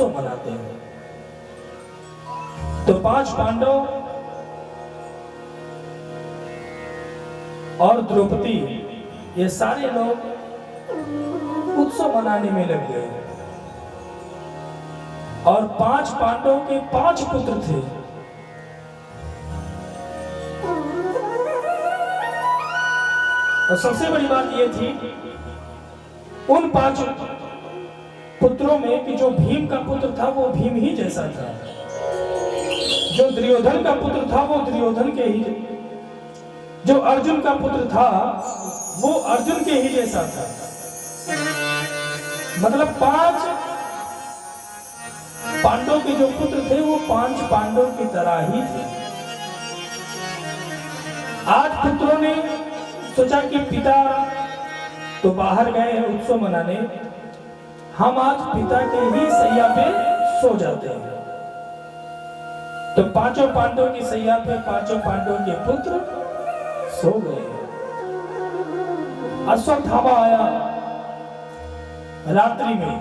उत्सव मनाते हैं। तो 5 पांडव और द्रौपदी ये सारे लोग उत्सव मनाने में लग गए। और 5 पांडवों के 5 पुत्र थे। और सबसे बड़ी बात यह थी उन 5 पुत्रों में कि जो भीम का पुत्र था वो भीम ही जैसा था, जो दुर्योधन का पुत्र था वो दुर्योधन के ही, जो अर्जुन का पुत्र था वो अर्जुन के ही जैसा था। मतलब 5 पांडवों के जो पुत्र थे वो 5 पांडवों की तरह ही थे। 8 पुत्रों ने सोचा कि पिता तो बाहर गए हैं उत्सव मनाने, हम आज पिता के ही सैया पे सो जाते हैं। तो 5 पांडवों की सैया पे 5 पांडवों के पुत्र सो गए। अश्वत्थामा आया रात्रि में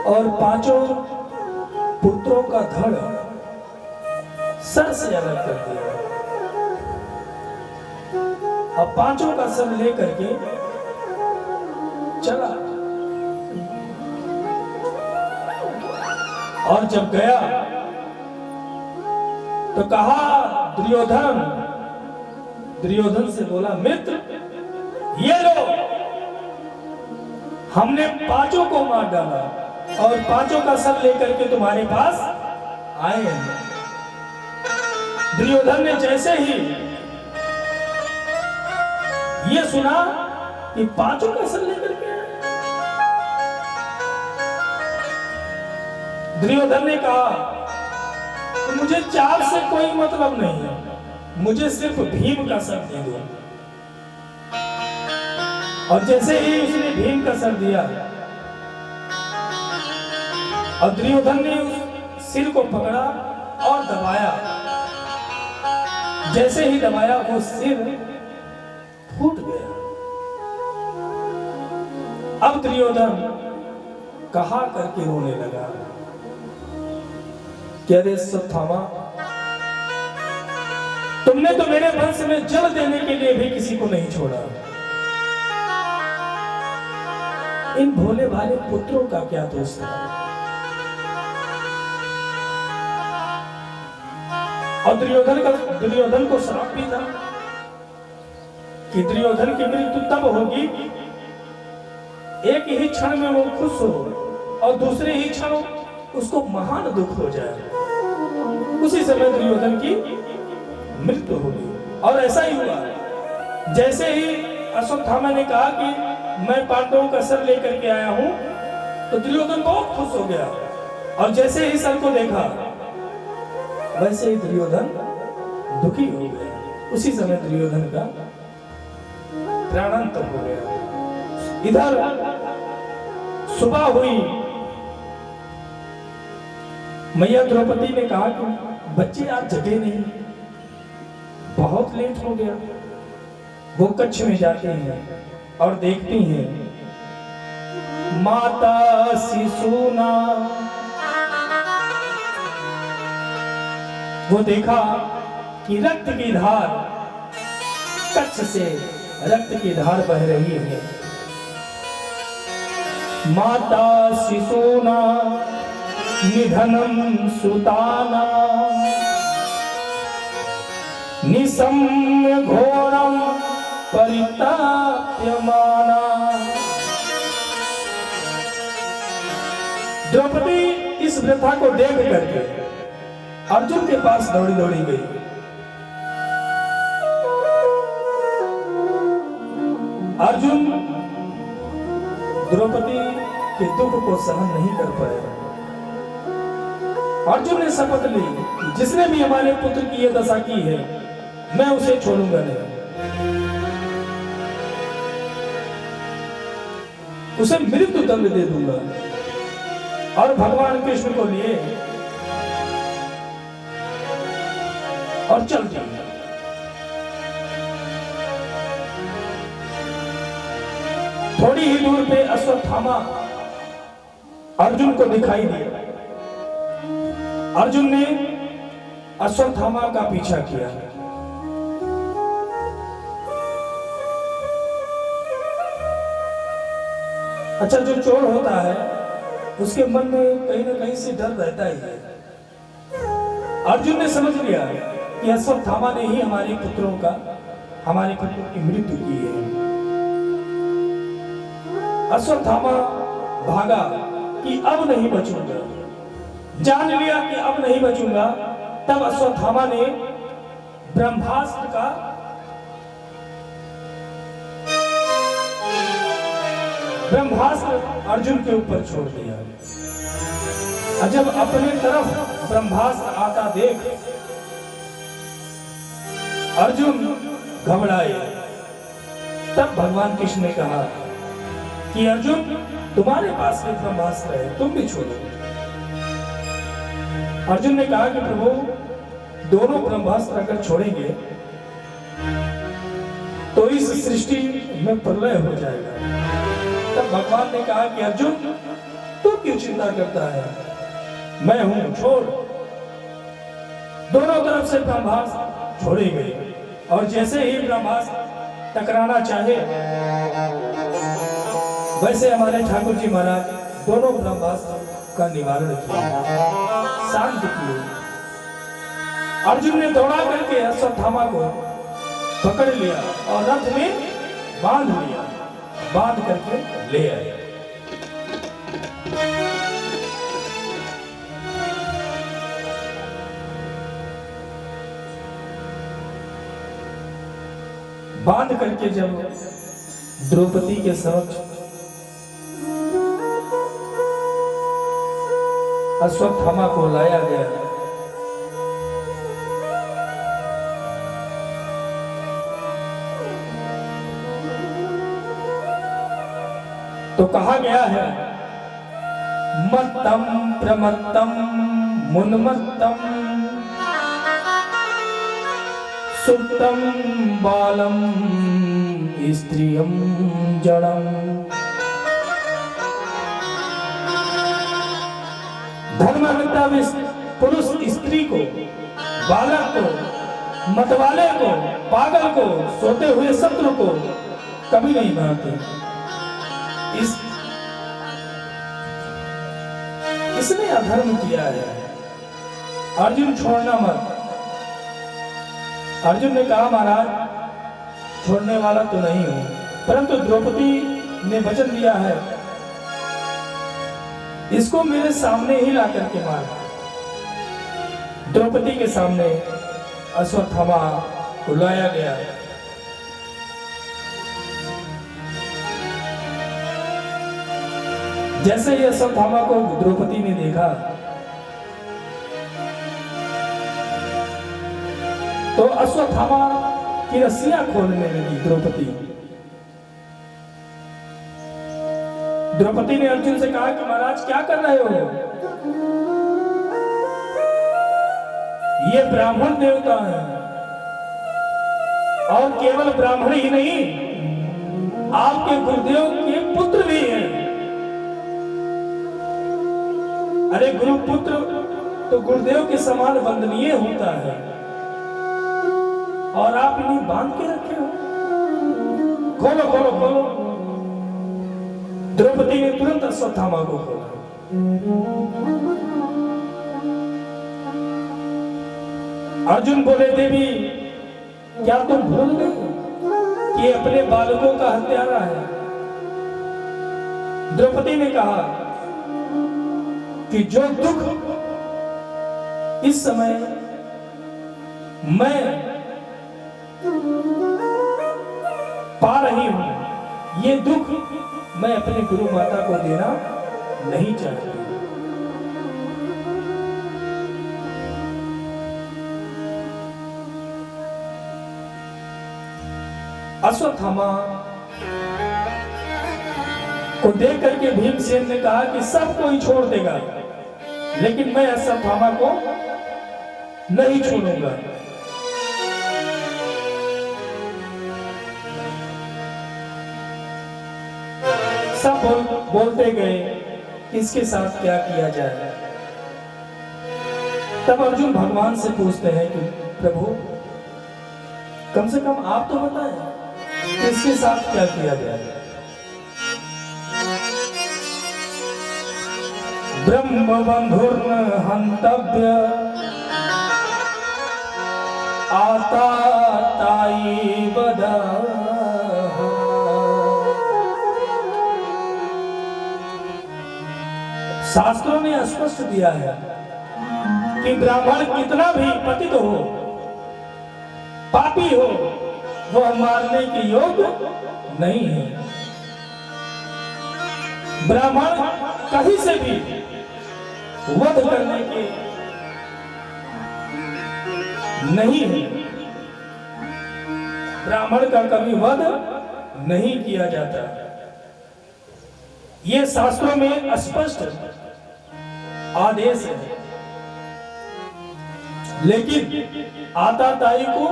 और 5 पुत्रों का धड़ सर से अलग कर दिया। अब 5 का सर लेकर के चला और जब गया तो कहा दुर्योधन से बोला, मित्र ये लो, हमने 5 को मार डाला और 5 का सर लेकर के तुम्हारे पास आए हैं। दुर्योधन ने जैसे ही ये सुना कि 5 का सर लेकर के आए, दुर्योधन ने कहा तो मुझे 4 से कोई मतलब नहीं है, मुझे सिर्फ भीम का सर दे दो। और जैसे ही उसने भीम का सर दिया और दुर्योधन ने उस सिर को पकड़ा और दबाया, जैसे ही दबाया वो सिर फूट गया। अब दुर्योधन कहा करके रोने लगा कि अरे अश्वत्थामा, तुमने तो मेरे वंश में जल देने के लिए भी किसी को नहीं छोड़ा। इन भोले भाले पुत्रों का क्या दोष था? और दुर्योधन को श्राप भी था कि दुर्योधन की मृत्यु तब होगी एक ही क्षण में वो खुश हो और दूसरे ही क्षण उसको महान दुख हो जाए। उसी समय दुर्योधन की मृत्यु होगी। और ऐसा ही हुआ। जैसे ही अश्वत्थामा ने कहा कि मैं पांडवों का सर लेकर के आया हूं, तो दुर्योधन बहुत खुश हो गया। और जैसे ही सर को देखा वैसे ही दुर्योधन दुखी हो गया। उसी समय दुर्योधन का प्राणांत हो गया। इधर सुबह हुई, मैया द्रौपदी ने कहा कि बच्चे आज जगे नहीं, बहुत लेट हो गया। वो कक्ष में जाते हैं और देखती हैं माता शिशुना। वो देखा कि रक्त की धार, कक्ष से रक्त की धार बह रही है। माता शिशुना निधनम सुताना निसम्य घोरम परिताप्यमाना। द्रौपदी इस वृथा को देख करके अर्जुन के पास दौड़ी गई। अर्जुन द्रौपदी के दुख को सहन नहीं कर पाया। अर्जुन ने शपथ ली कि जिसने भी हमारे पुत्र की यह दशा की है मैं उसे छोड़ूंगा नहीं, उसे मृत्यु दंड दे दूंगा। और भगवान कृष्ण को लिए और चल दी। थोड़ी ही दूर पे अश्वत्थामा अर्जुन को दिखाई दिया। अर्जुन ने अश्वत्थामा का पीछा किया। अच्छा, जो चोर होता है उसके मन में कहीं ना कहीं से डर रहता ही है। अर्जुन ने समझ लिया कि अश्वत्थामा ने ही हमारे पुत्रों की मृत्यु की है। अश्वत्थामा भागा कि अब नहीं बचूंगा। जान लिया कि अब नहीं बचूंगा, तब अश्वत्थामा ने ब्रह्मास्त्र अर्जुन के ऊपर छोड़ दिया। जब अपने तरफ ब्रह्मास्त्र आता देख अर्जुन घबराए, तब भगवान कृष्ण ने कहा कि अर्जुन, तुम्हारे पास में ब्रह्मास्त्र है, तुम भी छोड़ो। अर्जुन ने कहा कि प्रभु, दोनों ब्रह्मास्त्र अगर छोड़ेंगे तो इस सृष्टि में प्रलय हो जाएगा। तब भगवान ने कहा कि अर्जुन, तू क्यों चिंता करता है, मैं हूं, छोड़। दोनों तरफ से ब्रह्मास्त्र छोड़े गए और जैसे ही ब्रह्मास्त्र टकराना चाहे, वैसे हमारे ठाकुर जी महाराज दोनों ब्रह्मास्त्र का निवारण किया, शांत किए। अर्जुन ने दौड़ा करके अश्वत्थामा को पकड़ लिया और रथ में बांध करके ले आए। बांध करके जब द्रौपदी के समक्ष अश्वत्थामा को लाया गया, तो कहा गया है, मत्तम प्रमत्तम मुन्मत्तम सुप्तम बालम स्त्रियम जड़म। धर्महत्ता पुरुष स्त्री को, बालक को, मतवाले को, पागल को, सोते हुए शत्रु को कभी नहीं मारते। इसने अधर्म किया है, अर्जुन छोड़ना मत। अर्जुन ने कहा, महाराज, छोड़ने वाला तो नहीं हूं, परंतु द्रौपदी ने वचन दिया है, इसको मेरे सामने ही ला करके मार। द्रौपदी के सामने अश्वत्थामा को लाया गया। जैसे ही अश्वत्थामा को द्रौपदी ने देखा, तो अश्वत्थामा की रस्सियां खोलने लगी द्रौपदी। द्रौपदी ने अर्जुन से कहा कि महाराज, क्या कर रहे हो? ये ब्राह्मण देवता है, और केवल ब्राह्मण ही नहीं, आपके गुरुदेव के पुत्र भी हैं। अरे गुरुपुत्र तो गुरुदेव के समान वंदनीय होता है, और आप इन्हें बांध के रखे हो। खोलो खोलो खोलो। द्रौपदी ने तुरंत अश्वत्थामा को खोला। अर्जुन बोले, देवी, क्या तुम भूल गए कि अपने बालकों का हत्यारा है? द्रौपदी ने कहा कि जो दुख इस समय मैं पा रही हूं, ये दुख मैं अपने गुरु माता को देना नहीं चाहती। अश्वत्थामा को देख करके भीमसेन ने कहा कि सब कोई छोड़ देगा, लेकिन मैं अश्वत्थामा को नहीं छोड़ूंगा। सब बोलते गए इसके साथ क्या किया जाए। तब अर्जुन भगवान से पूछते हैं कि प्रभु कम से कम आप तो बताएं कि इसके साथ क्या किया जाए। ब्रह्म बंधुर्न हंतव्य आता ताई बदा। शास्त्रों ने स्पष्ट दिया है कि ब्राह्मण कितना भी पतित हो, पापी हो, वह मारने के योग्य नहीं है। ब्राह्मण कहीं से भी वध करने के नहीं है। ब्राह्मण का कभी वध नहीं किया जाता। ये शास्त्रों में स्पष्ट आदेश है। लेकिन आताताई को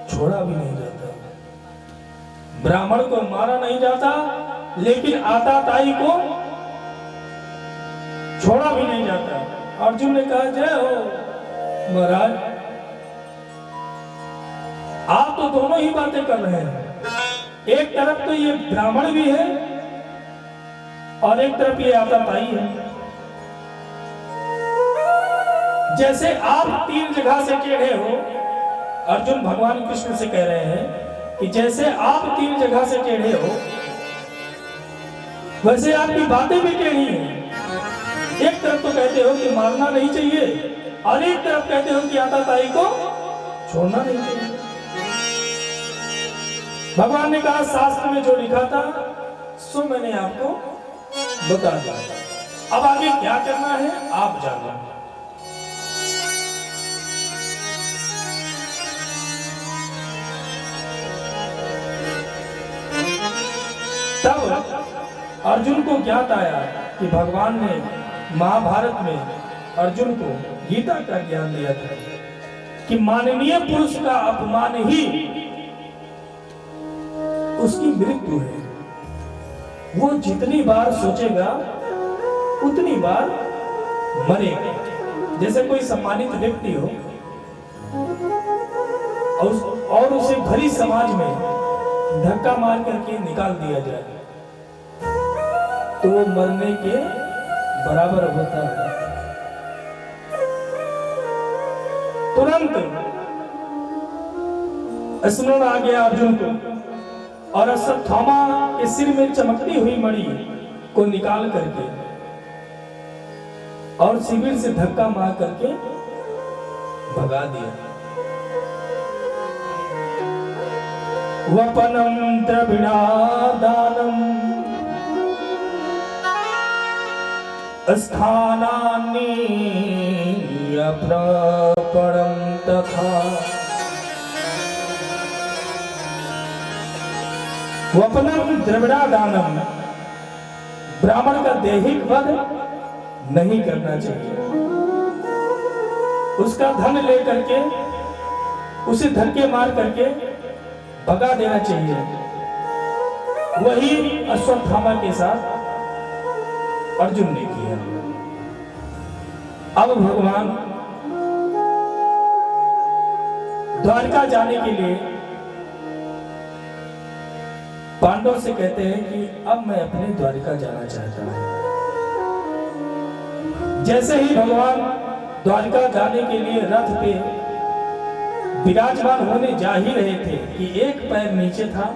छोड़ा भी नहीं जाता। ब्राह्मण को मारा नहीं जाता, लेकिन आताताई को छोड़ा भी नहीं जाता। अर्जुन ने कहा जय हो महाराज, आप तो दोनों ही बातें कर रहे हैं। एक तरफ तो ये ब्राह्मण भी है और एक तरफ ये आताताई है। जैसे आप 3 जगह से टेढ़े हो, अर्जुन भगवान कृष्ण से कह रहे हैं कि जैसे आप 3 जगह से टेढ़े हो, वैसे आपकी बातें भी टेढ़ी हैं। एक तरफ तो कहते हो कि मारना नहीं चाहिए और एक तरफ कहते हो कि आताताई को छोड़ना नहीं चाहिए। भगवान ने कहा शास्त्र में जो लिखा था सो मैंने आपको बता दिया। अब आगे क्या करना है आप जानो। तब अर्जुन को ज्ञात आया कि भगवान ने महाभारत में अर्जुन को गीता का ज्ञान दिया था कि माननीय पुरुष का अपमान ही उसकी मृत्यु है। वो जितनी बार सोचेगा उतनी बार मरेगा। जैसे कोई सम्मानित व्यक्ति हो और उसे भरी समाज में धक्का मार करके निकाल दिया जाए तो वो मरने के बराबर होता है। तुरंत स्मरण आ गया अर्जुन को और अश्वत्थामा के सिर में चमकती हुई मणि को निकाल करके और शिविर से धक्का मार करके भगा दिया। वपनम द्रविणादानम स्थानानि अप्रपरम तथा। वपनम द्रविणादानम, ब्राह्मण का दैहिक वध नहीं करना चाहिए। उसका धन लेकर के उसे धक्के मार करके भगा देना चाहिए। वही अश्वत्थामा के साथ अर्जुन ने किया। अब भगवान द्वारका जाने के लिए पांडव से कहते हैं कि अब मैं अपने द्वारका जाना चाहता हूं। जैसे ही भगवान द्वारका जाने के लिए रथ पे विराजमान होने जा ही रहे थे कि एक पैर नीचे था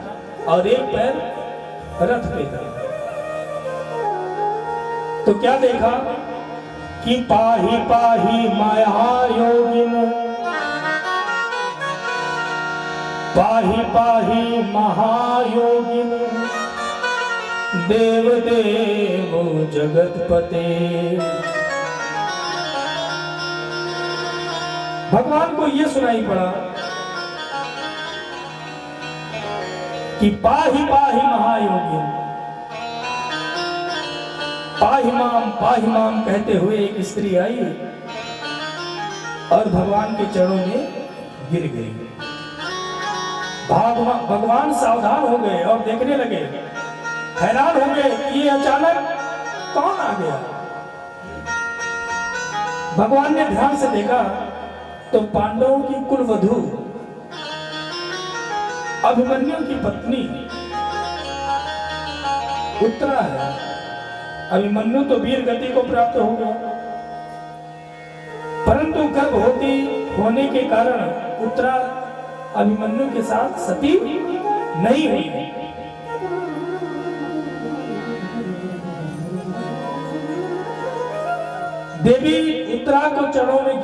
और एक पैर रथ पे था, तो क्या देखा कि पाही पाही माया योगिन, पाही पाही महायोगिन, देव देव जगतपते। भगवान को यह सुनाई पड़ा कि पाही पाही महायोगिन, पाही माम कहते हुए एक स्त्री आई और भगवान के चरणों में गिर गई। भगवान सावधान हो गए और देखने लगे, हैरान हो गए कि ये अचानक कौन आ गया? भगवान ने ध्यान से देखा तो पांडवों की कुलवधू अभिमन्यु की पत्नी उत्तरा है। अभिमन्यु तो वीर गति को प्राप्त हो गया, परंतु गर्भवती होने के कारण उत्तरा अभिमन्यु के साथ सती नहीं हुई। देवी उत्तरा को चरणों में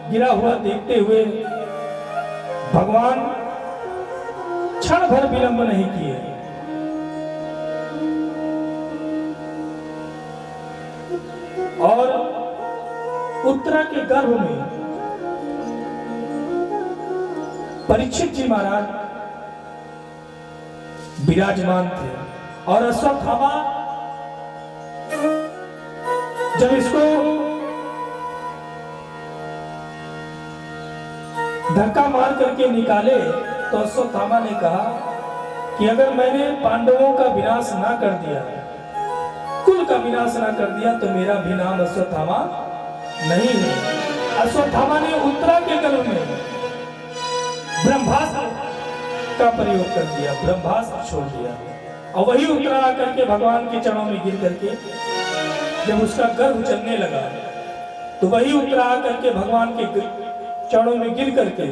गिरा हुआ देखते हुए भगवान क्षण भर विलंब नहीं किए। और उत्तरा के गर्भ में परीक्षित जी महाराज विराजमान थे। और अश्वत्थामा जब इसको धक्का मार करके निकाले तो अश्वत्थामा ने कहा कि अगर मैंने पांडवों का विनाश ना कर दिया, कुल का विनाश ना कर दिया, तो मेरा भी नाम अश्वत्थामा नहीं है। अश्वत्थामा ने उत्तरा के गर्भ में ब्रह्मास्त्र का प्रयोग कर दिया, ब्रह्मास्त्र छोड़ दिया। और वही उत्तरा आकर के भगवान के चरणों में गिर करके जब उसका गर्भ चलने लगा तो वही उत्तरा आकर के भगवान के चरणों में गिर करके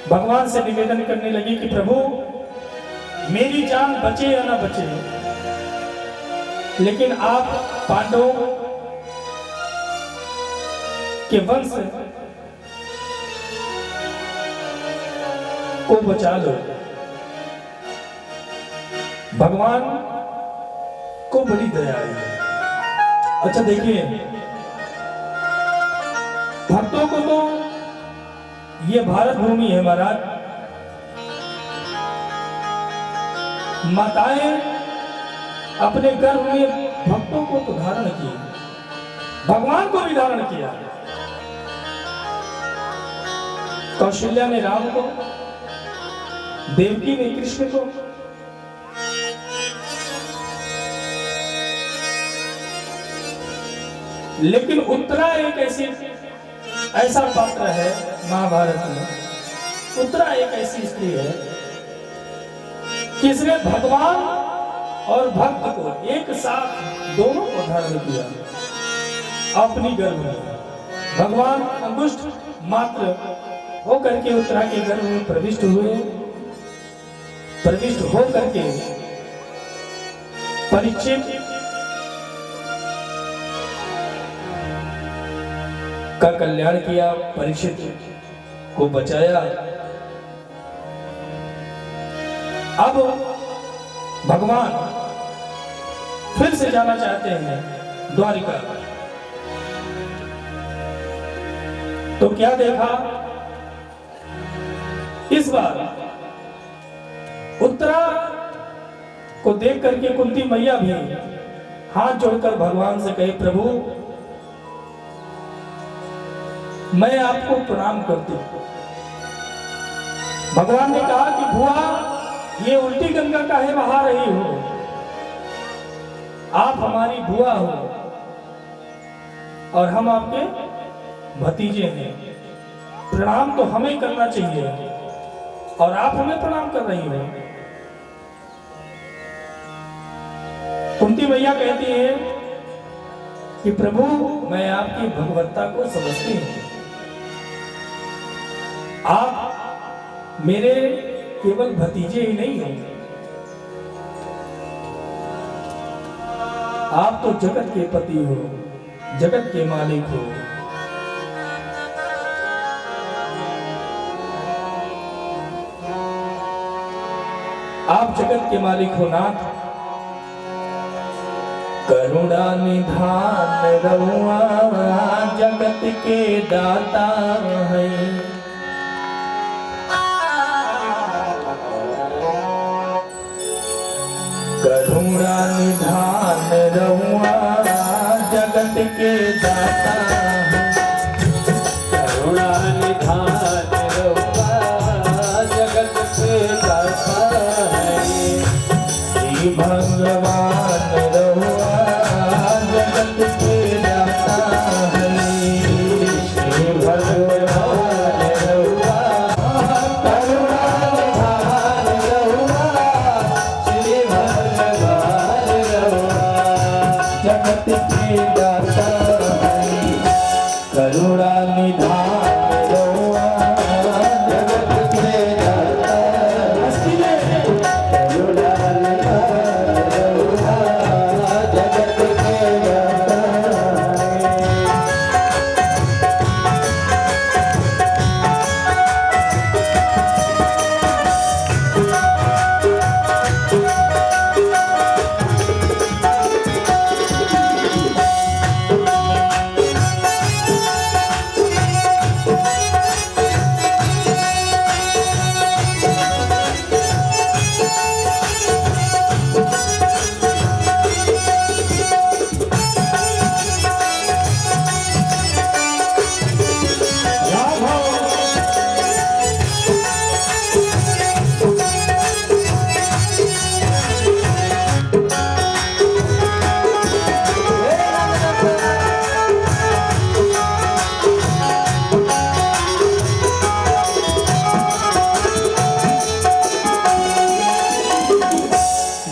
भगवान से निवेदन करने लगी कि प्रभु मेरी जान बचे या ना बचे, लेकिन आप पांडवों के वंश को बचा लो। भगवान को बड़ी दया आई। अच्छा देखिए, भक्तों को तो ये भारत भूमि है महाराज, माताएं अपने गर्भ में भक्तों को तो धारण किए, भगवान को भी धारण किया। कौशल्या ने राम को, देवकी ने कृष्ण को, लेकिन उत्तरा एक ऐसा पात्र है महाभारत में, उत्तरा एक ऐसी स्त्री है कि इसने भगवान और भक्त को एक साथ दोनों को धारण किया अपनी गर्भ में। भगवान अंगुष्ठ मात्र होकर के उत्तरा के गर्भ में प्रविष्ट हुए, प्रविष्ट हो करके परीक्षित का कल्याण किया, परीक्षित को बचाया। अब भगवान फिर से जाना चाहते हैं द्वारिका। तो क्या देखा इस बार? उत्तरा को देख करके कुंती मैया भी हाथ जोड़कर भगवान से कहे, प्रभु मैं आपको प्रणाम करती हूं। भगवान ने कहा कि बुआ ये उल्टी गंगा काहे बहा रही हो, आप हमारी बुआ हो और हम आपके भतीजे हैं, प्रणाम तो हमें करना चाहिए और आप हमें प्रणाम कर रही हो। कुंती मैया कहती है कि प्रभु मैं आपकी भगवत्ता को समझती हूं, आप मेरे केवल भतीजे ही नहीं हैं, आप तो जगत के पति हो, जगत के मालिक हो। आप जगत के मालिक हो नाथ। करुणा निधान रहुआ जगत के दाता है, करुणा निधान रहुआ जगत के दाता है, करुणा निधान रहुआ जगत के दाता है। श्री भगवान रहुआ जगत के दाता हरि श्री भगवान रहुआ करुणा निधान रहुआ श्री भगवान रहुआ जगत के दाता हरि करुणा निधान रहुआ जगत के दाता करुणा निधान रहुआ जगत के दाता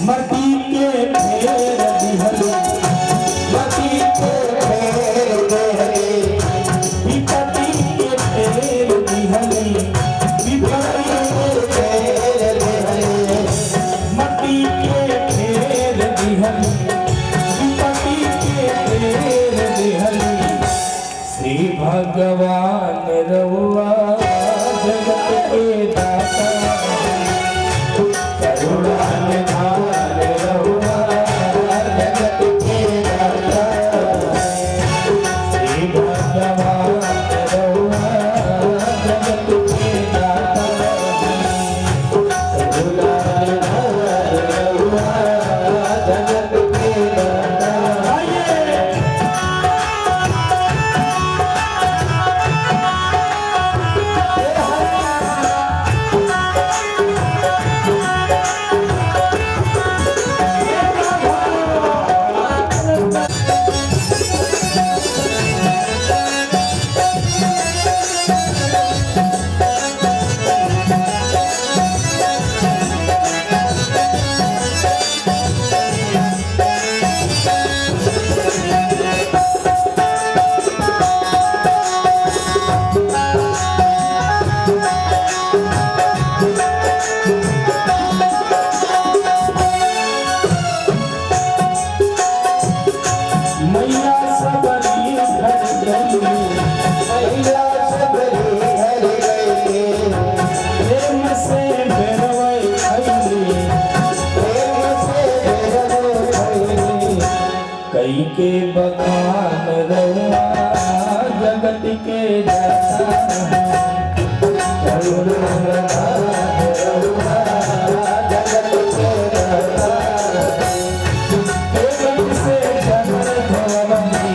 मती के फेर दिहले मती के फेर दिहले विपत्ति के फेर दिहले विपत्ति के फेर दिहले मती के फेर दिहले विपत्ति के फेर दिहले श्री भगवान रहुआ जगत के दाता करुणा निधान रहुआ जगत के दाता श्री भगवान रहुआ जगत के दाता करुणा निधान रहुआ जगत के दाता मैया सबरी घर गई मैया सबरी घर गई प्रेम से बेरवई खैली प्रेम से बेरवई खैली कई के बखान रहुआ जगत के दाता करुणा निधान रहुआ जगत के दाता देवन से चरण धोवनी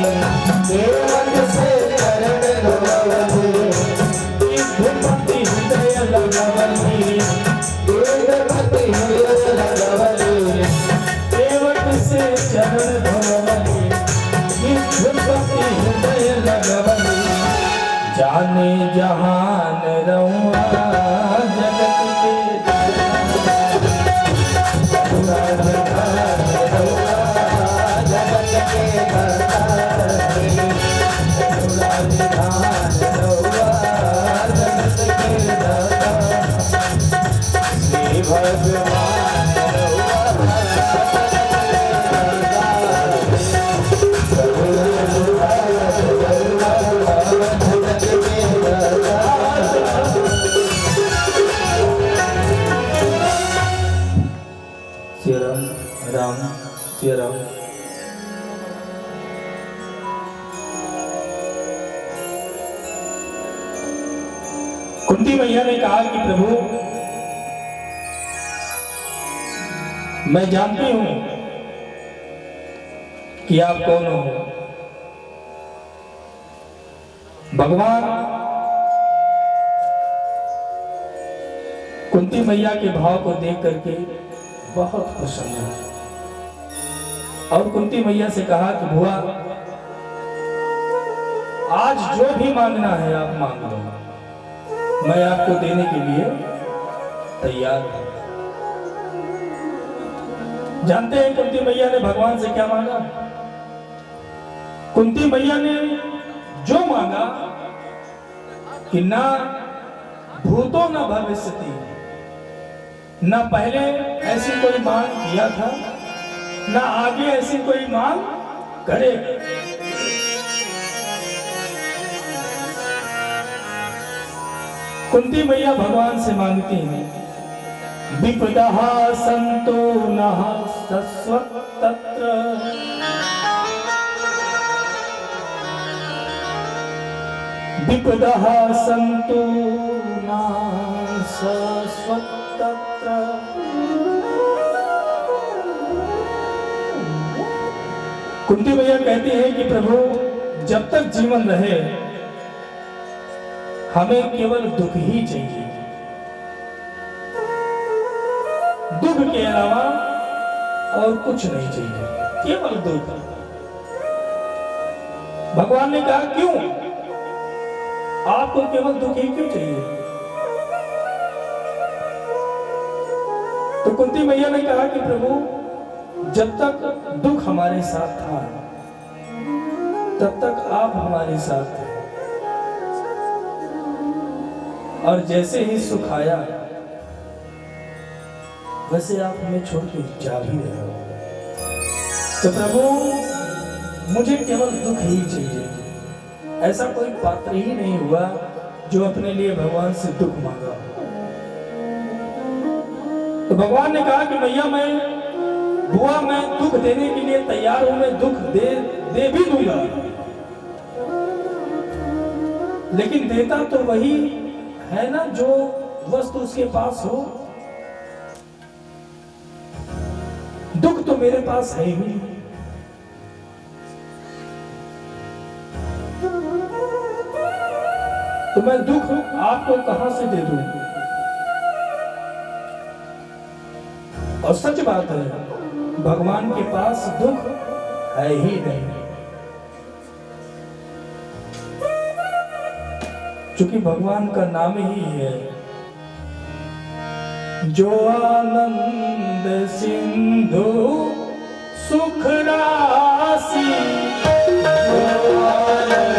देवन से चरण धोवनी विद्युपति हृदय लगवनी विद्युपति हृदय लगवनी देवन से चरण धोवनी विद्युपति हृदय लगवनी जाने जहान रहुआ जगत के करुणा निधान रहुआ जगत के दाता करुणा निधान रहुआ जगत के दाता श्री भगवान रहुआ करुणा जगत के दाता श्री राम श्री राम कुंती मैया ने कहा कि प्रभु मैं जानती हूं कि आप कौन हो। भगवान कुंती मैया के भाव को देख करके बहुत प्रसन्न है। और कुंती मैया से कहा कि बुआ, आज जो भी मांगना है आप मांग लो, मैं आपको देने के लिए तैयार हूं। जानते हैं कुंती मैया ने भगवान से क्या मांगा? कुंती मैया ने जो मांगा कि ना भूतो न भविष्यति, ना पहले ऐसी कोई मांग किया था, ना आगे ऐसी कोई मांग करेगा। कुंती मैया भगवान से मांगती हैं, विपदः सन्तो नः सस्वत्तत्र, विपदः सन्तो नः सस्वत्तत्र। कुंती मैया कहती है कि प्रभु, जब तक जीवन रहे हमें केवल दुख ही चाहिए, दुख के अलावा और कुछ नहीं चाहिए, केवल दुख। भगवान ने कहा क्यों? आपको केवल दुख ही क्यों चाहिए? तो कुंती मैया ने कहा कि प्रभु, जब तक दुख हमारे साथ था तब तक आप हमारे साथ थे, और जैसे ही सुख आया वैसे आप हमें छोड़ के जा भी रहे हो। तो प्रभु, मुझे केवल दुख ही चाहिए। ऐसा कोई पात्र ही नहीं हुआ जो अपने लिए भगवान से दुख मांगा। तो भगवान ने कहा कि मैया, बुआ, मैं दुख देने के लिए तैयार हूं, मैं दुख दे भी दूंगा, लेकिन देता तो वही है ना जो वस्तु उसके पास हो। दुख तो मेरे पास है ही नहीं। तो मैं दुख आपको कहां से दे दूं? और सच बात है, भगवान के पास दुख है ही नहीं, क्योंकि भगवान का नाम ही है जो आनंद सिंधु सुख राशि, जो आनंद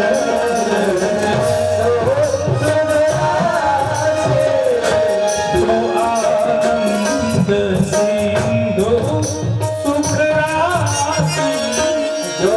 सिंधु सुख राशि, जो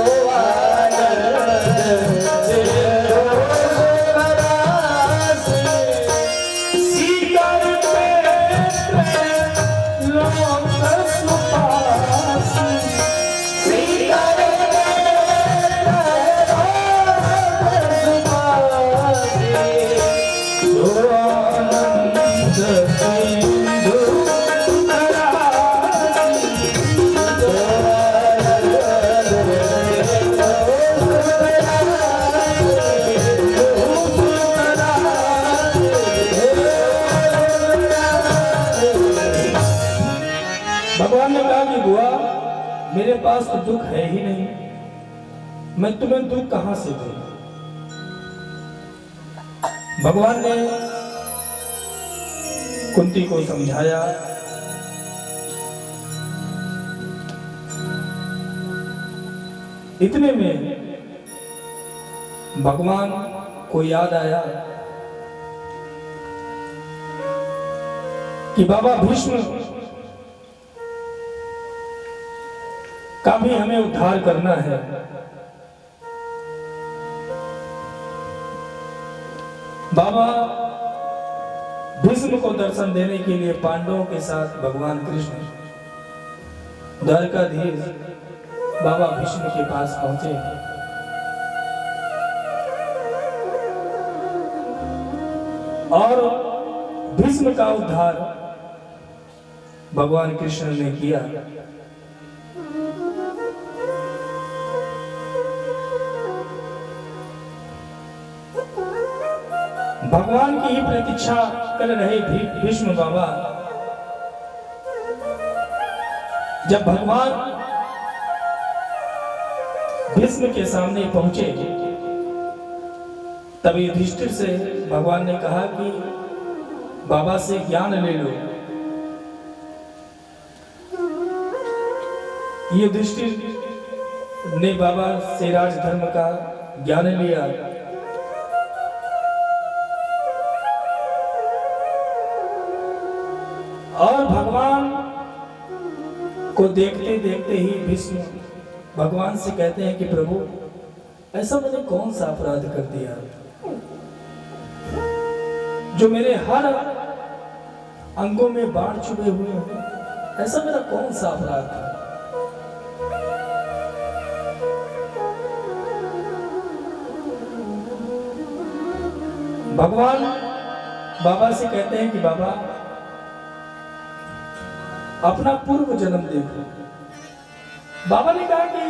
भगवान ने कहा कि बुआ, मेरे पास तो दुख है ही नहीं, मैं तुम्हें दुख कहां से दूं? भगवान ने कुंती को समझाया। इतने में भगवान को याद आया कि बाबा भीष्म का भी हमें उद्धार करना है। बाबा भीष्म को दर्शन देने के लिए पांडवों के साथ भगवान कृष्ण द्वारकाधीश बाबा भीष्म के पास पहुंचे। और भीष्म का उद्धार भगवान कृष्ण ने किया। भगवान की ही प्रतीक्षा कर रहे भीष्म बाबा। जब भगवान भीष्म के सामने पहुंचे, तभी युधिष्ठिर से भगवान ने कहा कि बाबा से ज्ञान ले लो। युधिष्ठिर ने बाबा से राजधर्म का ज्ञान लिया। और भगवान को देखते देखते ही भीष्म भगवान से कहते हैं कि प्रभु, ऐसा मैंने कौन सा अपराध कर दिया जो मेरे हर अंगों में बाण चुभे हुए हैं? ऐसा मेरा कौन सा अपराध था? भगवान बाबा से कहते हैं कि बाबा, अपना पूर्व जन्म देखो। बाबा ने कहा कि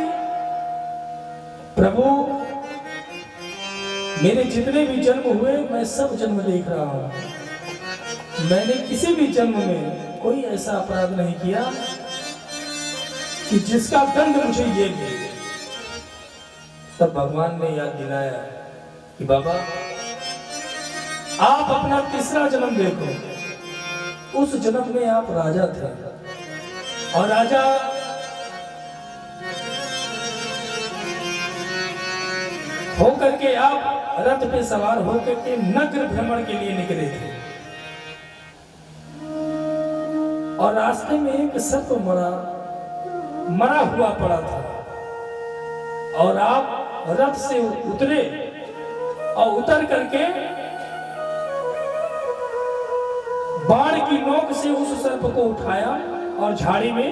प्रभु, मेरे जितने भी जन्म हुए मैं सब जन्म देख रहा हूं। मैंने किसी भी जन्म में कोई ऐसा अपराध नहीं किया कि जिसका दंड मुझे ये दे। तब भगवान ने याद दिलाया कि बाबा, आप अपना तीसरा जन्म देखो। उस जन्म में आप राजा थे और राजा होकर के आप रथ पे सवार होकर के नगर भ्रमण के लिए निकले थे और रास्ते में एक सर्प मरा हुआ पड़ा था और आप रथ से उतरे और उतर करके बाण की नोक से उस सर्प को उठाया और झाड़ी में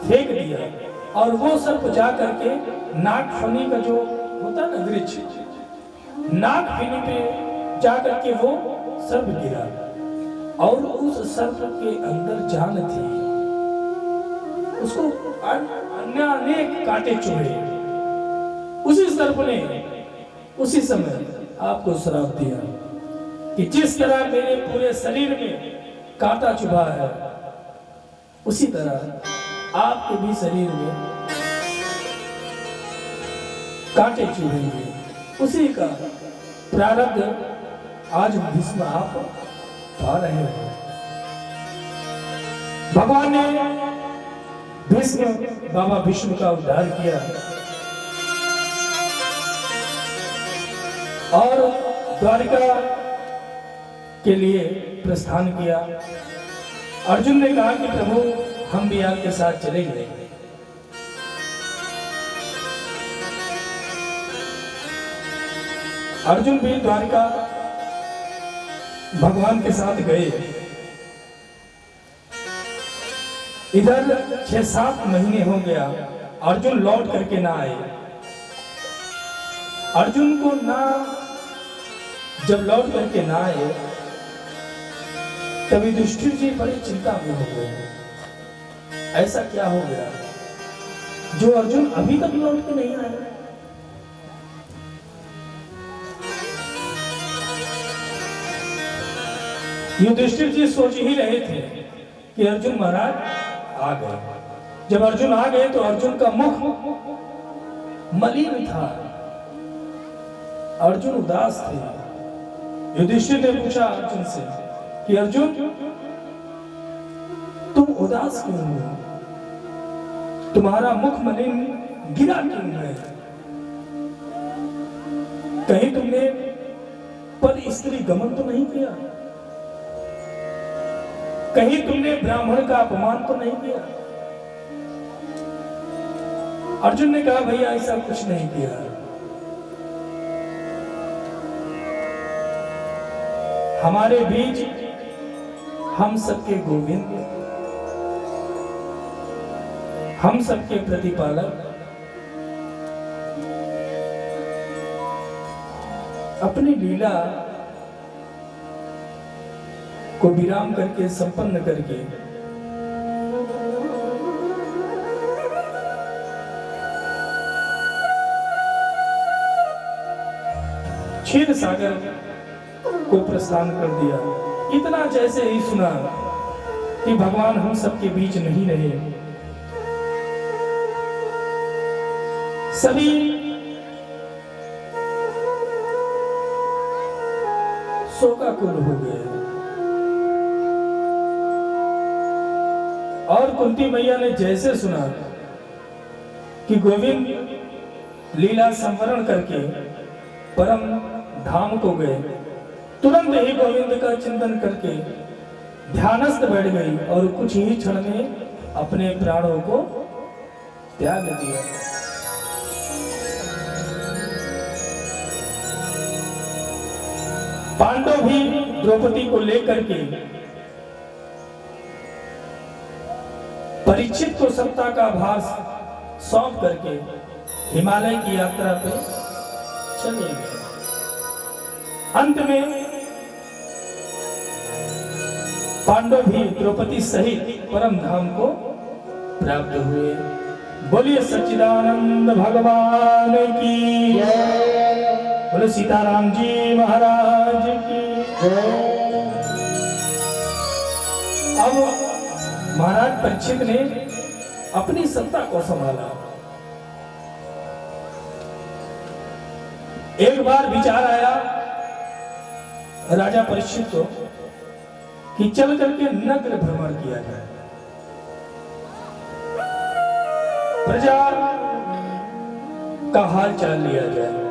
फेंक दिया और वो सर्प जा करके नागफनी का जो होता है ना वृक्ष, नागफनी पे जा करके वो सर्प गिरा और उस सर्प के अंदर जान थी। उसको अन्य अनेक कांटे चुभे। उसी सर्प ने उसी समय आपको श्राप दिया कि जिस तरह मेरे पूरे शरीर में कांटा चुभा है, उसी तरह आपके भी शरीर में कांटे चुभेंगे। उसी का प्रारब्ध आज भीष्म आप पा रहे हो। भगवान ने भीष्म बाबा भीष्म का उद्धार किया और द्वारिका के लिए प्रस्थान किया। अर्जुन ने कहा कि प्रभु, हम भी आपके साथ चलेंगे। अर्जुन भी द्वारिका भगवान के साथ गए। इधर 6-7 महीने हो गया, अर्जुन लौट करके ना आए। अर्जुन को ना जब लौट करके ना आए, तभी युधिष्ठिर जी बड़ी चिंता में हो गए। ऐसा क्या हो गया जो अर्जुन अभी तक लौट के नहीं आया? युधिष्ठिर जी सोच ही रहे थे कि अर्जुन महाराज आ गए। जब अर्जुन आ गए तो अर्जुन का मुख मलिन था, अर्जुन उदास थे। युधिष्ठिर ने पूछा अर्जुन से कि अर्जुन, तुम उदास क्यों हो? तुम्हारा मुख मलिन गिरा क्यों है? कहीं तुमने पर स्त्री गमन तो नहीं किया? कहीं तुमने ब्राह्मण का अपमान तो नहीं किया? अर्जुन ने कहा, भैया ऐसा कुछ नहीं किया। हमारे बीच हम सबके गोविंद, हम सबके प्रतिपालक, अपनी लीला को विराम करके संपन्न करके क्षीर सागर को प्रस्थान कर दिया। इतना जैसे ही सुना कि भगवान हम सबके बीच नहीं रहे, सभी शोकाकुल हो गए और कुंती मैया ने जैसे सुना कि गोविंद लीला संवरण करके परम धाम को गए, तुरंत ही गोविंद का चिंतन करके ध्यानस्थ बैठ गई और कुछ ही क्षण में अपने प्राणों को त्याग दिया। पांडव भी द्रौपदी को लेकर के परीक्षित को सत्ता का भास सौंप करके हिमालय की यात्रा पे चले गए। अंत में पांडव भी द्रौपदी सहित परम धाम को प्राप्त हुए। बोलिए सच्चिदानंद भगवान की जय, बोले सीताराम जी महाराज की जय। अब महाराज परीक्षित ने अपनी सत्ता को संभाला। एक बार विचार आया राजा परीक्षित को कि चल करके नगर भ्रमण किया जाए, प्रजा का हाल चाल लिया जाए।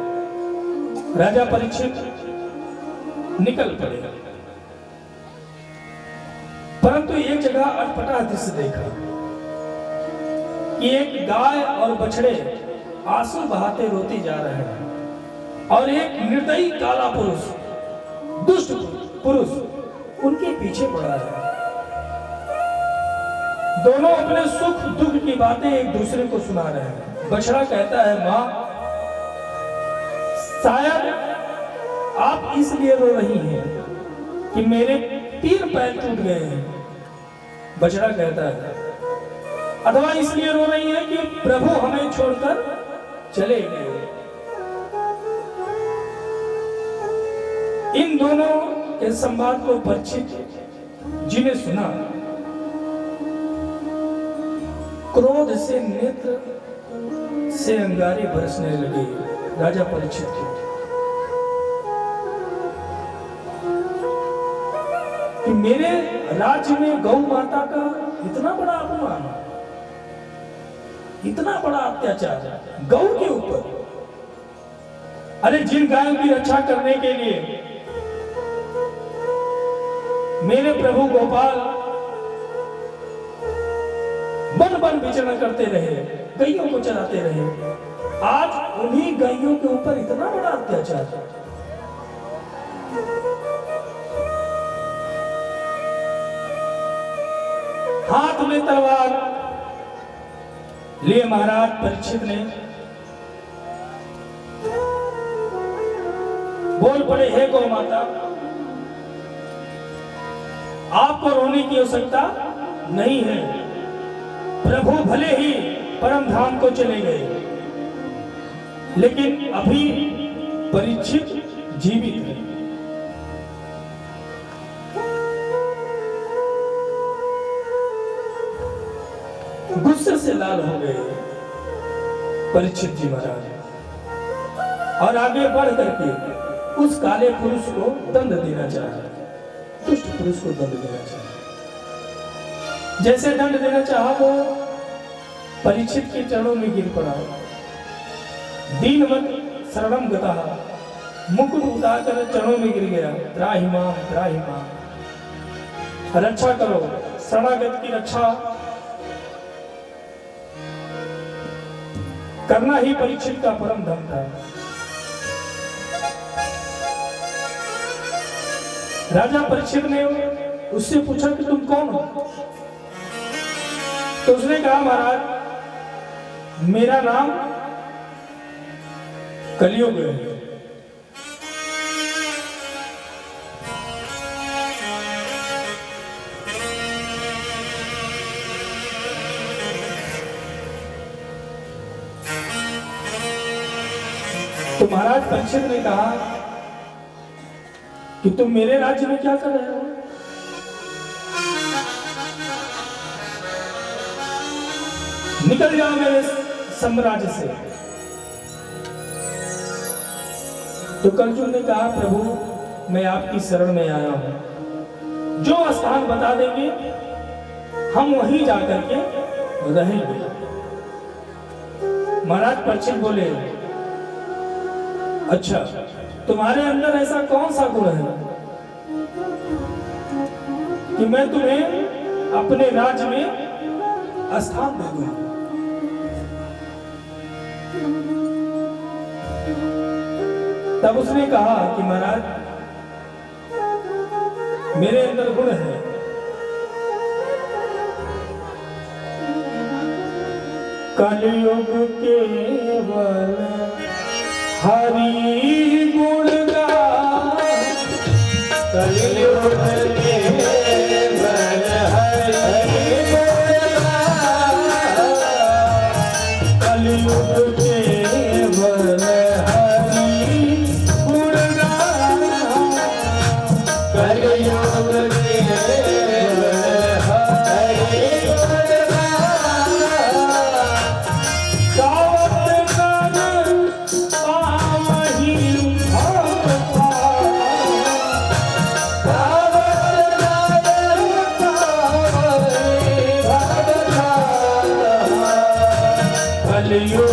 राजा परीक्षित निकल पड़े, परंतु एक जगह अटपटा दृश्य देखा कि एक गाय और बछड़े आंसू बहाते रोते जा रहे हैं और एक निर्दयी काला पुरुष, दुष्ट पुरुष उनके पीछे पड़ा है। दोनों अपने सुख दुख की बातें एक दूसरे को सुना रहे हैं। बछड़ा कहता है, मां शायद आप इसलिए रो रही हैं कि मेरे 3 पैर टूट गए हैं। बछड़ा कहता है, अथवा इसलिए रो रही है कि प्रभु हमें छोड़कर चले गए। इन दोनों के संवाद को परीक्षित जिन्हें सुना, क्रोध से नेत्र से अंगारे बरसने लगे राजा परीक्षित के कि मेरे राज्य में गौ माता का इतना बड़ा अपमान, इतना बड़ा अत्याचार गौ के ऊपर। अरे जिन गायों की रक्षा करने के लिए मेरे प्रभु गोपाल वन वन विचरण करते रहे, गायों को चराते रहे, आज उन्हीं गायों के ऊपर इतना बड़ा अत्याचार। हाथ में तलवार लिए महाराज परीक्षित ने बोल पड़े, हे गौ माता, आपको रोने की आवश्यकता नहीं है। प्रभु भले ही परम धाम को चले गए, लेकिन अभी परीक्षित जीवित है। गुस्से से लाल हो गए परीक्षित जी महाराज और आगे बढ़ करके उस काले पुरुष को दंड देना चाहा, दुष्ट पुरुष को दंड देना चाहा। जैसे दंड देना चाहा वो परीक्षित के चरणों में गिर पड़ा। दीनवत शरणम गतः, मुकुट उतारकर चरणों में गिर गया। त्राहि मां, त्राहि मां, रक्षा करो, शरणागत की रक्षा करना ही परीक्षित का परम धर्म था। राजा परीक्षित ने उससे पूछा कि तुम कौन हो? तो उसने कहा, महाराज मेरा नाम कलियुग है। तो महाराज परीक्षित ने कहा कि तुम मेरे राज्य में क्या कर रहे हो? निकल जाओ मेरे साम्राज्य से। तो कलजुग ने कहा, प्रभु मैं आपकी शरण में आया हूं, जो स्थान बता देंगे हम वहीं जाकर के रहेंगे। महाराज परीक्षित बोले, अच्छा तुम्हारे अंदर ऐसा कौन सा गुण है कि मैं तुम्हें अपने राज्य में स्थान दे दूं? तब उसने कहा कि महाराज मेरे अंदर गुण है, कलयुग केवल हरि गुण गाए, कलयुग केवल हरि गुण गाए, कलयुग केवल हरि गुण गाए, कलयुग केवल हरि गुण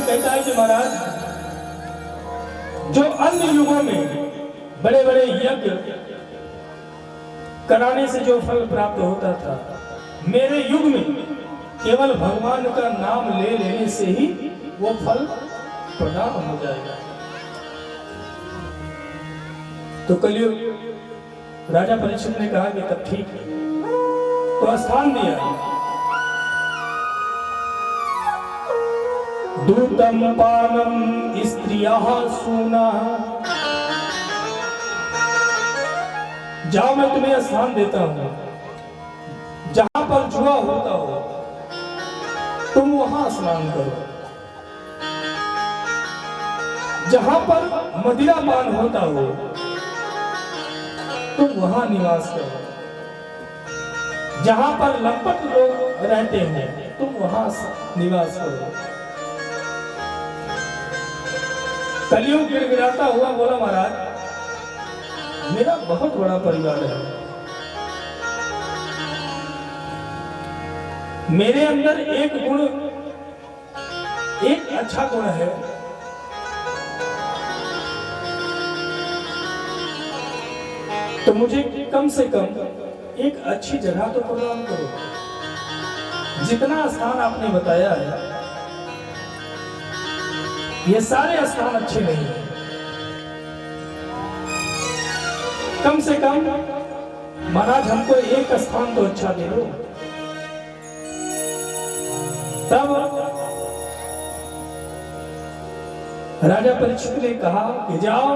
कहता है कि महाराज जो अन्य युगों में बड़े बड़े यज्ञ कराने से जो फल प्राप्त होता था, मेरे युग में केवल भगवान का नाम ले लेने से ही वो फल प्रदान हो जाएगा। तो कलयुग राजा परीक्षित ने कहा कि तब ठीक है, तो स्थान दिया, दूतम पानम स्त्रियाः सूना, जाओ मैं तुम्हें स्थान देता हूं, जहां पर जुआ होता हो तुम वहां स्नान करो, जहां पर मदिरा पान होता हो तुम वहां निवास करो, जहां पर लंपट लोग रहते हैं तुम वहां निवास करो। कलयुग गिड़गिड़ाता हुआ बोला, महाराज मेरा बहुत बड़ा परिवार है, मेरे अंदर एक गुण, एक अच्छा गुण है, तो मुझे कम से कम एक अच्छी जगह तो प्रदान करो। जितना स्थान आपने बताया है ये सारे स्थान अच्छे नहीं हैं, कम से कम महाराज हमको एक स्थान तो अच्छा दे दो। तब राजा परीक्षित ने कहा कि जाओ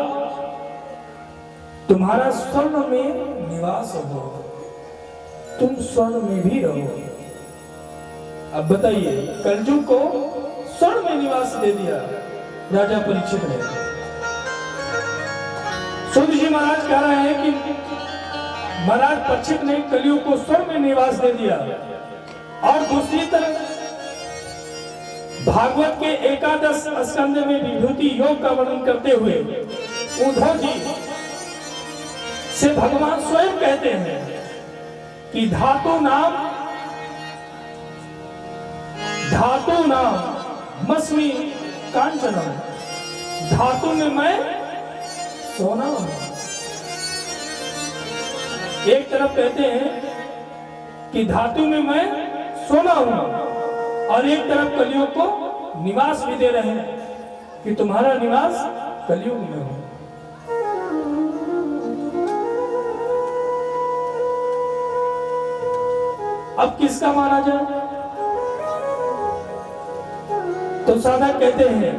तुम्हारा स्वर्ण में निवास हो, तुम स्वर्ण में भी रहो। अब बताइए, कलयुग को स्वर्ण में निवास दे दिया राजा परीक्षित ने। सूत जी महाराज कह रहे हैं कि महाराज परीक्षित ने कलयुग को स्वर्ण में निवास दे दिया, और दूसरी तरफ भागवत के 11 स्कंद में विभूति योग का वर्णन करते हुए उद्धव जी से भगवान स्वयं कहते हैं कि धातु नाम मस्मि कांचनम, धातु में मैं सोना हूं। एक तरफ कहते हैं कि धातु में मैं सोना हूं, और एक तरफ कलयुग को निवास भी दे रहे हैं कि तुम्हारा निवास कलयुग में हो। अब किसका माना जाए? तो साधक कहते हैं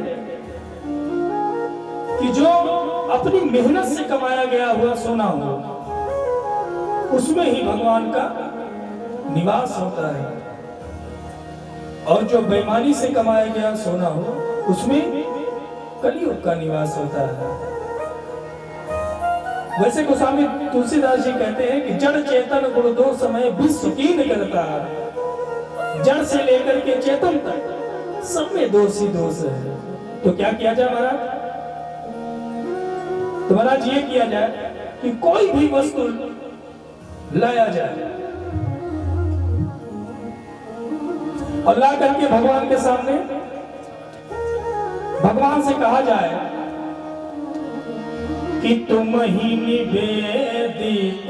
कि जो अपनी मेहनत से कमाया गया हुआ सोना हो उसमें ही भगवान का निवास होता है, और जो बेईमानी से कमाया गया सोना हो उसमें कलयुग का निवास होता है। वैसे गोस्वामी तुलसीदास जी कहते हैं कि जड़ चेतन गुण दो समय विश्व कीन करता है, जड़ से लेकर के चेतन तक सब में दोष ही दोष है। तो क्या किया जाए महाराज? तो महाराज ये किया जाए कि कोई भी वस्तु लाया जाए और ला करके भगवान के सामने भगवान से कहा जाए कि तुम ही निवेदित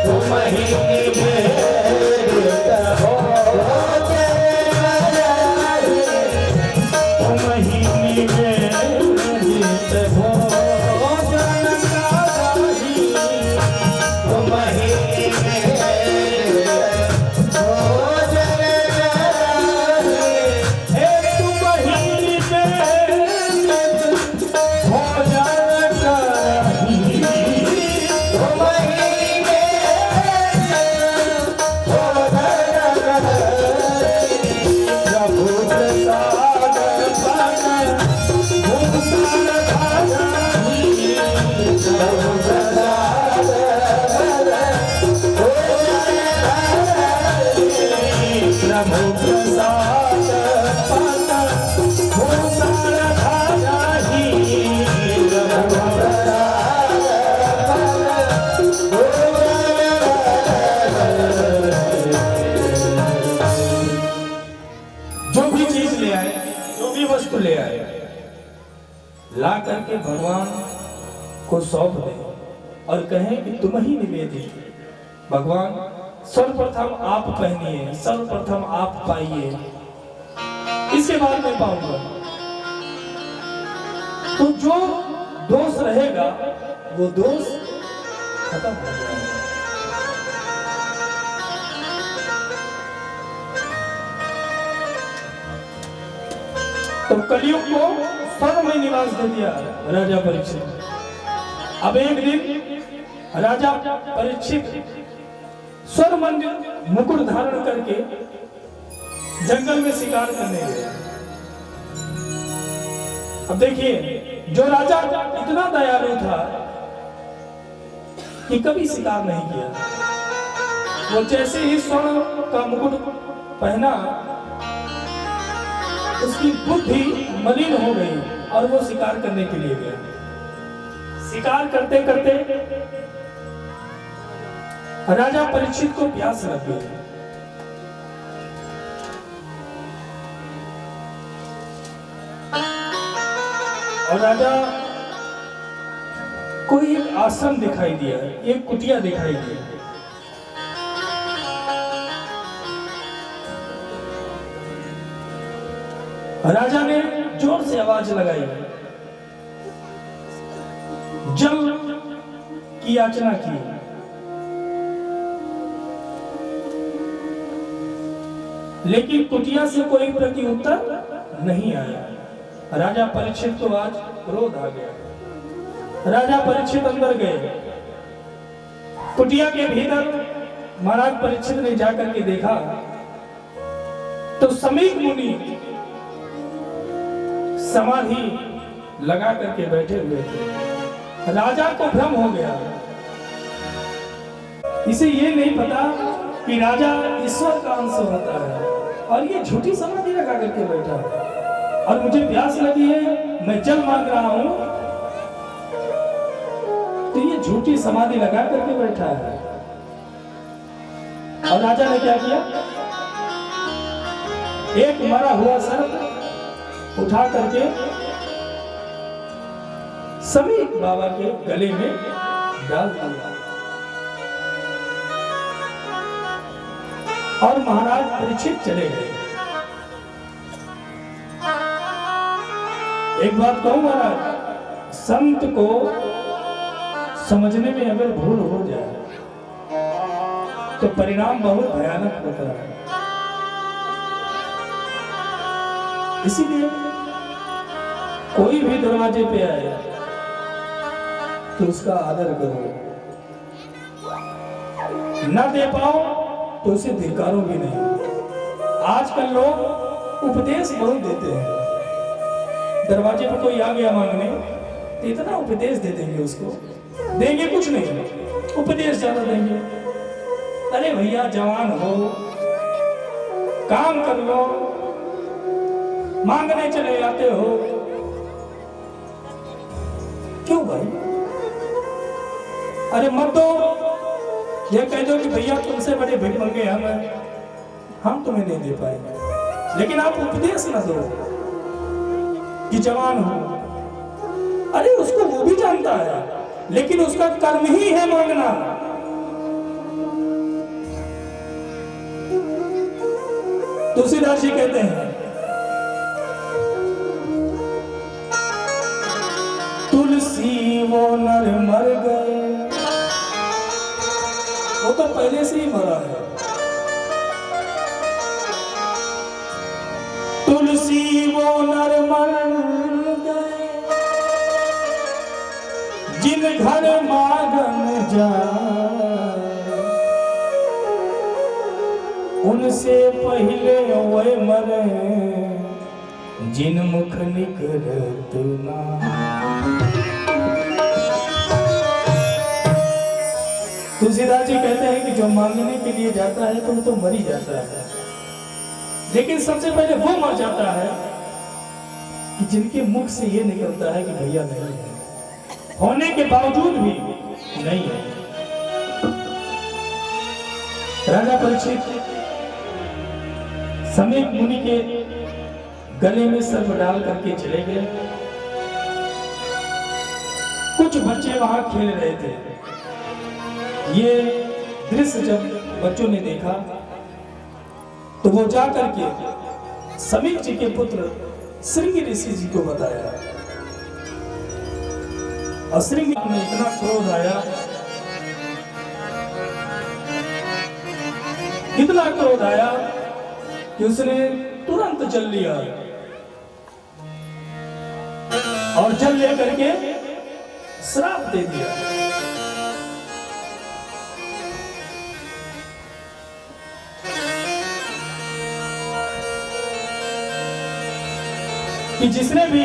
तुम ही निवेदित हो, तुम ही निवेदित हो, ले आए ला करके भगवान को सौंप दे और कहें कि तुम ही निवेदित। भगवान सर्वप्रथम आप पहनिए, सर्वप्रथम आप पाइए, इसके बाद मैं पाऊंगा। तो जो दोष रहेगा वो दोष खत्म हो जाएगा। तो कलयुग को स्वर्ग में निवास दे दिया राजा परीक्षित। अब एक दिन राजा परीक्षित स्वर्ग मंदिर मुकुट धारण करके जंगल में शिकार करने गए। अब देखिए, जो राजा इतना दयालु था कि कभी शिकार नहीं किया, वो जैसे ही स्वर्ण का मुकुट पहना उसकी बुद्धि मलिन हो गई और वो शिकार करने के लिए गया। शिकार करते करते राजा परीक्षित को प्यास लग गई। और राजा को एक आश्रम दिखाई दिया, एक कुटिया दिखाई दी। राजा ने जोर से आवाज लगाई, जल की याचना की। लेकिन कुटिया से कोई प्रत्युत्तर नहीं आया। राजा परीक्षित को आज क्रोध आ गया। राजा परीक्षित अंदर गए। कुटिया के भीतर महाराज परीक्षित ने जाकर के देखा तो समीक मुनि समाधि लगा करके बैठे हुए थे। राजा को भ्रम हो गया। इसे ये नहीं पता कि राजा ईश्वर का अंश होता है और ये झूठी समाधि लगा करके बैठा है। और मुझे प्यास लगी है, मैं जल मांग रहा हूं, तो ये झूठी समाधि लगा करके बैठा है। और राजा ने क्या किया? एक मरा हुआ सर्प उठा करके समीक बाबा के गले में डाल दिया। और महाराज परीक्षित चले गए। एक बात कहूं महाराज, संत को समझने में अगर भूल हो जाए तो परिणाम बहुत भयानक होता है। इसीलिए कोई भी दरवाजे पे आए तो उसका आदर करो, न दे पाओ तो उसे धिक्कारो भी नहीं। आजकल लोग उपदेश बहुत देते हैं। दरवाजे पर कोई आ गया मांगने तो इतना उपदेश दे देंगे, उसको देंगे कुछ नहीं, उपदेश ज्यादा देंगे। अरे भैया जवान हो, काम कर लो, मांगने चले जाते हो क्यों भाई? अरे मत दो, ये कह दो कि भैया तुमसे बड़े भिख मंगे हम तुम्हें नहीं दे पाएंगे, लेकिन आप उपदेश न दो कि जवान हो। अरे उसको वो भी जानता है, लेकिन उसका कर्म ही है मांगना। तुलसीदास जी कहते हैं, तुलसी वो नर मर गए, वो तो पहले से ही मरा है। तुलसी वो नर मर गए, जिन घर मागन जाए, उनसे पहले वे मरे, जिन मुख निकलत ना। तुलसीदास जी कहते हैं कि जो मांगने के लिए जाता है तो वो तो मर ही जाता है, लेकिन सबसे पहले वो मर जाता है कि जिनके मुख से ये निकलता है कि भैया नहीं है, होने के बावजूद भी नहीं है। राजा परीक्षित समीप मुनि के गले में सर्प डाल करके चले गए। कुछ बच्चे वहां खेल रहे थे। ये दृश्य जब बच्चों ने देखा तो वो जाकर के समीप जी के पुत्र श्रृंगी ऋषि जी को बताया, और श्रृंगी में इतना क्रोध आया, इतना क्रोध आया कि उसने तुरंत जल लिया, और जल लेकर के श्राप दे दिया। कि जिसने भी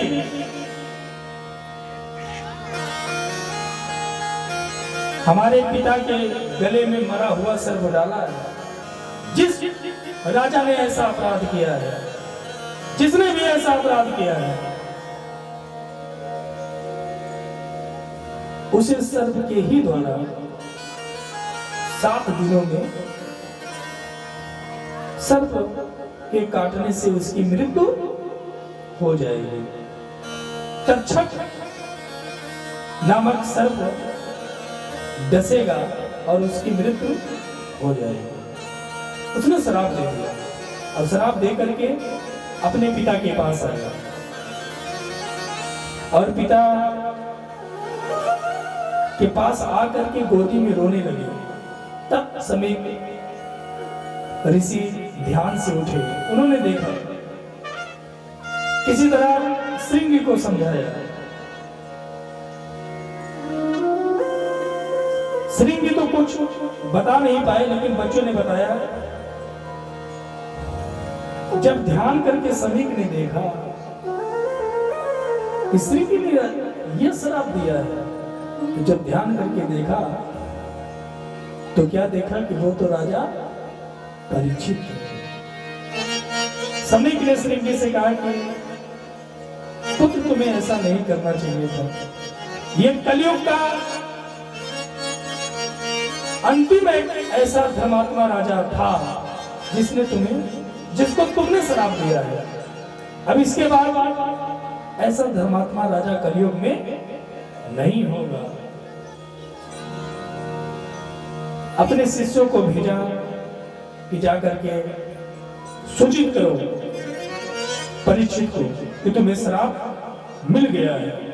हमारे पिता के गले में मरा हुआ सर्प डाला है, जिस राजा ने ऐसा अपराध किया है, जिसने भी ऐसा अपराध किया है, उसे सर्प के ही द्वारा 7 दिनों में सर्प के काटने से उसकी मृत्यु हो जाएगी। तक्षक नामक सर्प डसेगा और उसकी मृत्यु हो जाएगी। उसने श्राप दे दिया, और श्राप दे करके अपने पिता के पास आया, और पिता के पास आकर के गोदी में रोने लगे। तब समीप ऋषि ध्यान से उठे, उन्होंने देखा, किसी तरह श्रृंगी को समझाया। श्रृंगी तो कुछ बता नहीं पाए, लेकिन बच्चों ने बताया। जब ध्यान करके समीप ने देखा कि श्रृंगी ने यह श्राप दिया है, तो जब ध्यान करके देखा तो क्या देखा कि वो तो राजा परीक्षित है। समीप ने श्रृंगी से कहा कि पुत्र तुम्हें ऐसा नहीं करना चाहिए था। ये कलयुग का अंतिम एक ऐसा धर्मात्मा राजा था जिसको तुमने श्राप दिया है। अब इसके बाद ऐसा धर्मात्मा राजा कलयुग में नहीं होगा। अपने शिष्यों को भेजा कि जाकर के सूचित करो परीक्षित को कि तुम्हें श्राप मिल गया है।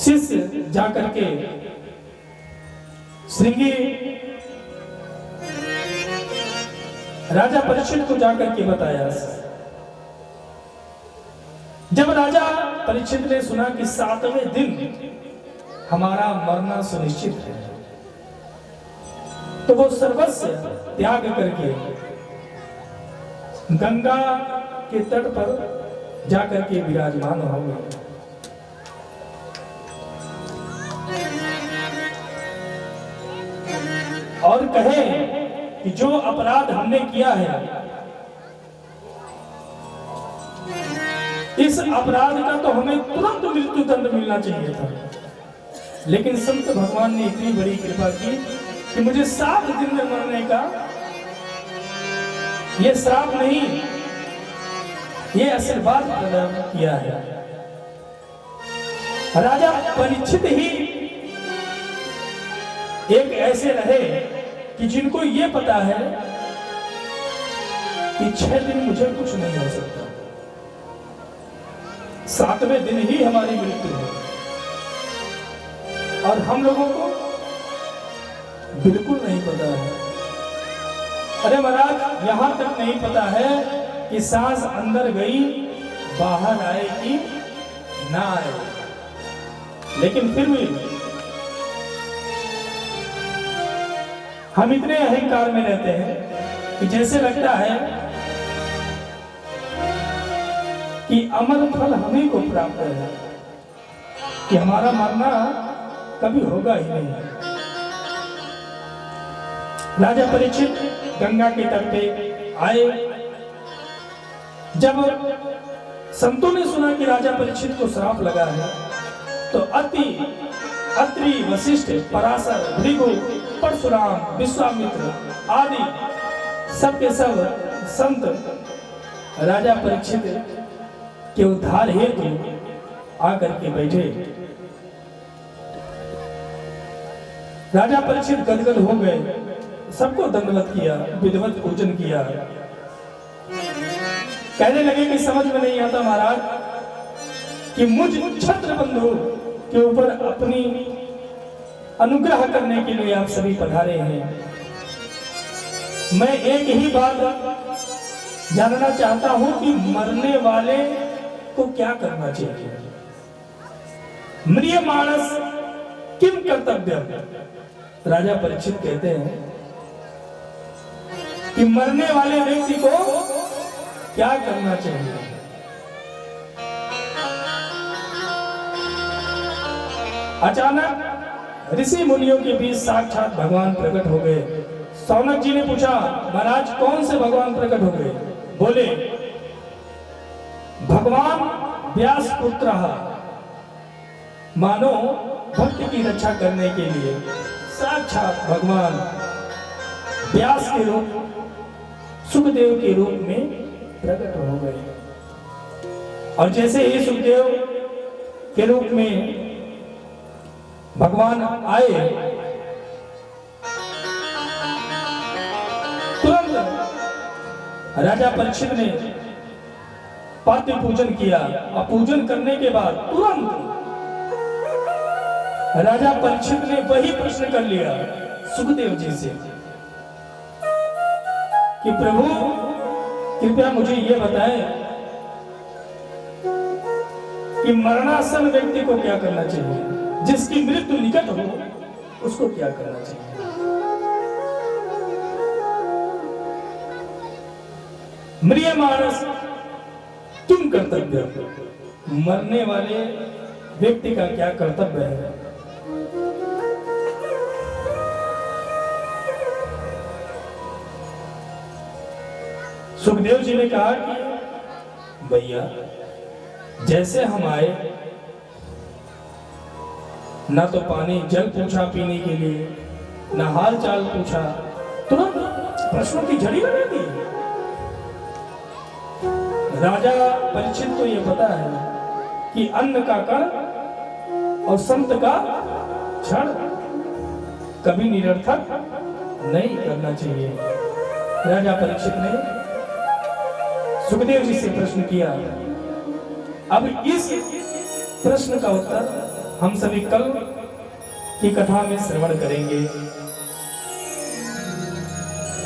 शिष्य जाकर के श्रृंगी राजा परीक्षित को जाकर के बताया। जब राजा परीक्षित ने सुना कि 7वें दिन हमारा मरना सुनिश्चित है, तो वो सर्वस्व त्याग करके गंगा के तट पर जाकर के विराजमान हो गए। और कहे कि जो अपराध हमने किया है, इस अपराध का तो हमें तुरंत मृत्यु दंड मिलना चाहिए था, लेकिन संत भगवान ने इतनी बड़ी कृपा की कि मुझे 7 दिन में मरने का ये श्राप नहीं, ये आशीर्वाद प्रदान किया है। राजा परीक्षित ही एक ऐसे रहे कि जिनको ये पता है कि 6 दिन मुझे कुछ नहीं हो सकता, 7वें दिन ही हमारी मृत्यु है। और हम लोगों को बिल्कुल नहीं पता है। अरे महाराज, यहां तक नहीं पता है कि सांस अंदर गई बाहर आए कि ना आए, लेकिन फिर भी हम इतने अहंकार में रहते हैं कि जैसे लगता है कि अमर फल हमें को प्राप्त है, कि हमारा मरना कभी होगा ही नहीं। राजा परीक्षित गंगा के तट पे आए। जब संतों ने सुना कि राजा परीक्षित को श्राप लगा है, तो अत्रि, वशिष्ठ, पराशर, भृगु, परशुराम, विश्वामित्र आदि सबके सब संत राजा परीक्षित के उद्धार हेतु आकर के बैठे। राजा परीक्षित गदगद हो गए, सबको दंडवत किया, विधिवत पूजन किया। कहने लगे कि समझ में नहीं आता महाराज कि मुझ छत्र बंधु के ऊपर अपनी अनुग्रह करने के लिए आप सभी पधारे हैं। मैं एक ही बात जानना चाहता हूं कि मरने वाले को क्या करना चाहिए। म्रियमाणस किम कर्तव्य। राजा परीक्षित कहते हैं कि मरने वाले व्यक्ति को क्या करना चाहिए। अचानक ऋषि मुनियों के बीच साक्षात भगवान प्रकट हो गए। सौनक जी ने पूछा, महाराज कौन से भगवान प्रकट हो गए? बोले, भगवान व्यास पुत्र, मानो भक्त की रक्षा करने के लिए साक्षात भगवान व्यास के रूप, सुखदेव के रूप में प्रकट हो गए। और जैसे ही सुखदेव के रूप में भगवान आए, तुरंत राजा परीक्षित ने पाद्य पूजन किया। और पूजन करने के बाद तुरंत राजा परीक्षित ने वही प्रश्न कर लिया सुखदेव जी से कि प्रभु कृपया मुझे यह बताएं कि मरणासन व्यक्ति को क्या करना चाहिए, जिसकी मृत्यु निकट हो उसको क्या करना चाहिए। म्रियमाणस किम कर्तव्य, मरने वाले व्यक्ति का क्या कर्तव्य है। सुखदेव जी ने कहा कि भैया जैसे हम आए, ना तो पानी जल पूछा पीने के लिए, ना हाल चाल पूछा, तुरंत प्रश्नों की झड़ी लगा दी। राजा परीक्षित को यह पता है कि अन्न का कण और संत का क्षण कभी निरर्थक नहीं करना चाहिए। राजा परीक्षित ने सुखदेव जी से प्रश्न किया। अब इस प्रश्न का उत्तर हम सभी कल की कथा में श्रवण करेंगे।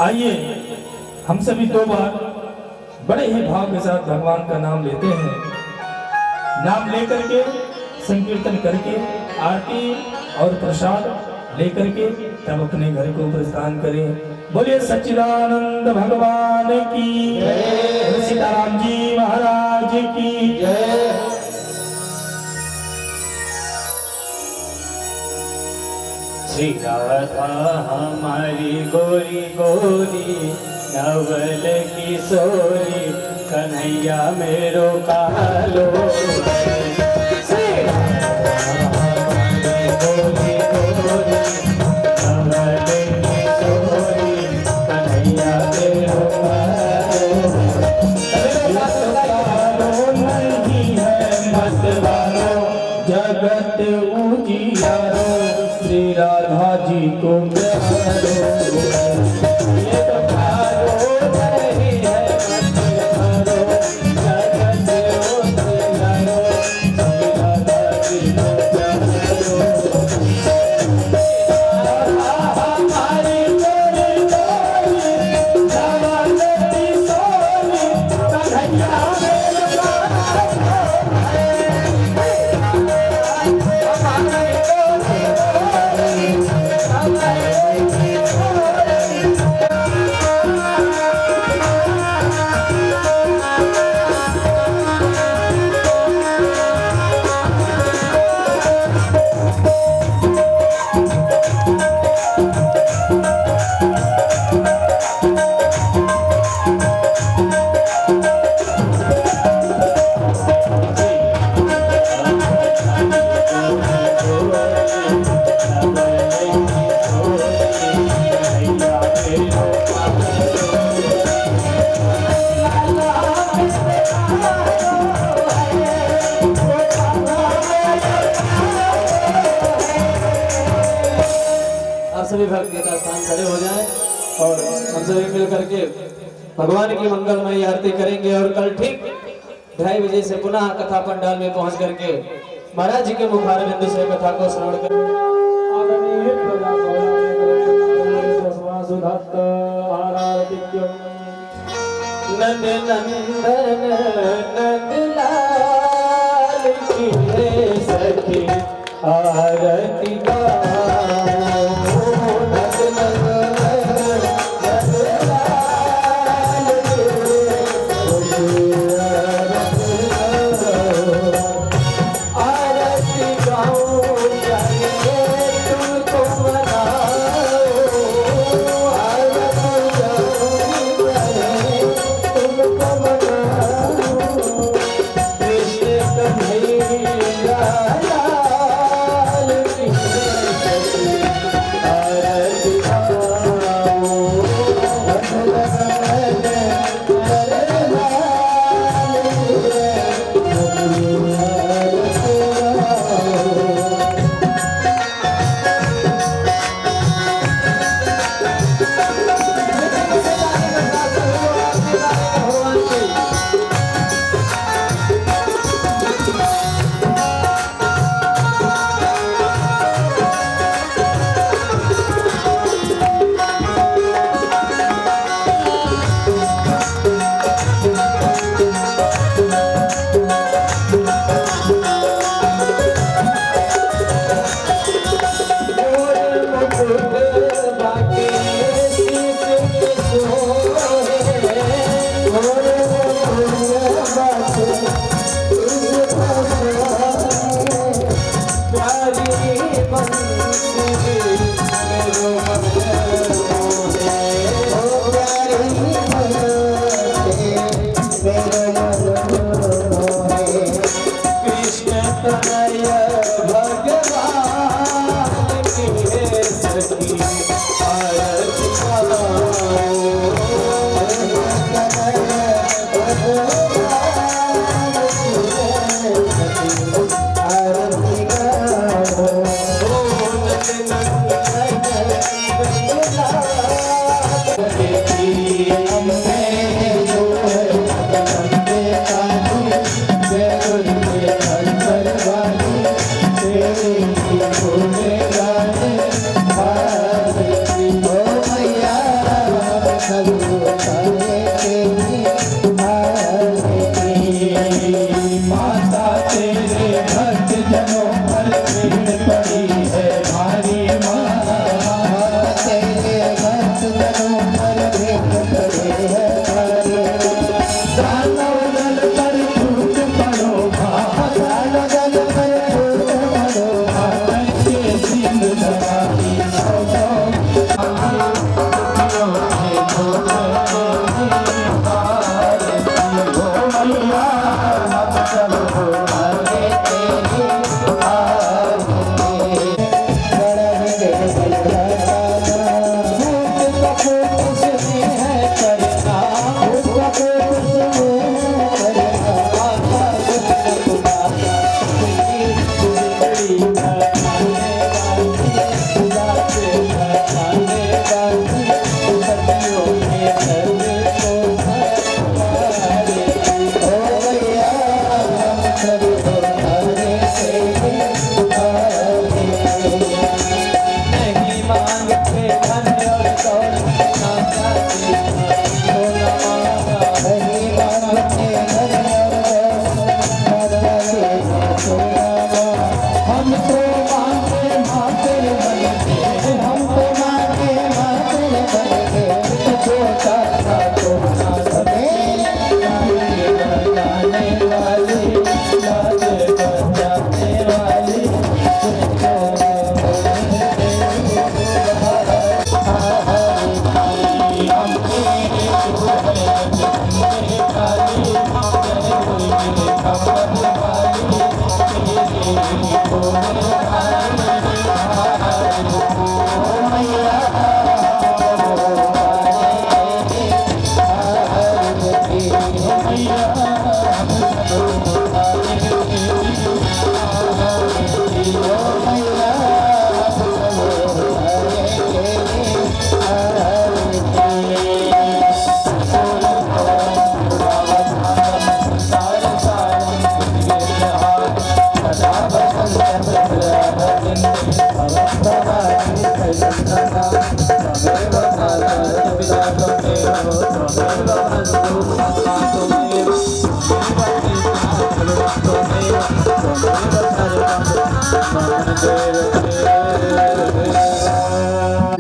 आइए हम सभी 2 बार बड़े ही भाव के साथ भगवान का नाम लेते हैं। नाम लेकर के संकीर्तन करके आरती और प्रसाद लेकर के तब अपने घर को प्रस्थान करें। बोलिए सच्चिदानंद भगवान की जय, सीताराम जी महाराज की जय। श्री राधा हमारी गोरी गोरी नवल किशोरी कन्हैया मेरो कालो। श्री राधा हमारी गोरी गोरी नवल किशोरी कन्हैया मेरो कालो। नहीं है मतवालो जगत उजियारो श्री राधा जी को प्यारो। ये तो प्यारो नहीं है मतवालो जगत उजियारो श्री राधा जी को प्यारो। हमारी गोरी गोरी नवल किशोरी कन्हैया सभी भक्त के स्थान खड़े हो जाएं और हम सभी मिल करके भगवान की मंगलमयी आरती करेंगे। और कल ठीक 2:30 बजे से पुनः कथा पंडाल में पहुंच करके महाराज जी के मुखारविंद से कथा को श्रवण करें। नंद नंदन नंदलाल की सखी आरती काली जय दुर्गे अंबर वाली तेरे की बोले गाने भारती हो मैया सब उतारे तेरी भारती माता तेरे भक्त जनों पर भीड़ पड़ी है भारी माता तेरे भक्त जनों पर भीड़ पड़ी है भारी दानव दल पर टूट पड़ो दानव दल पर टूट पड़ो के सिंह दबाई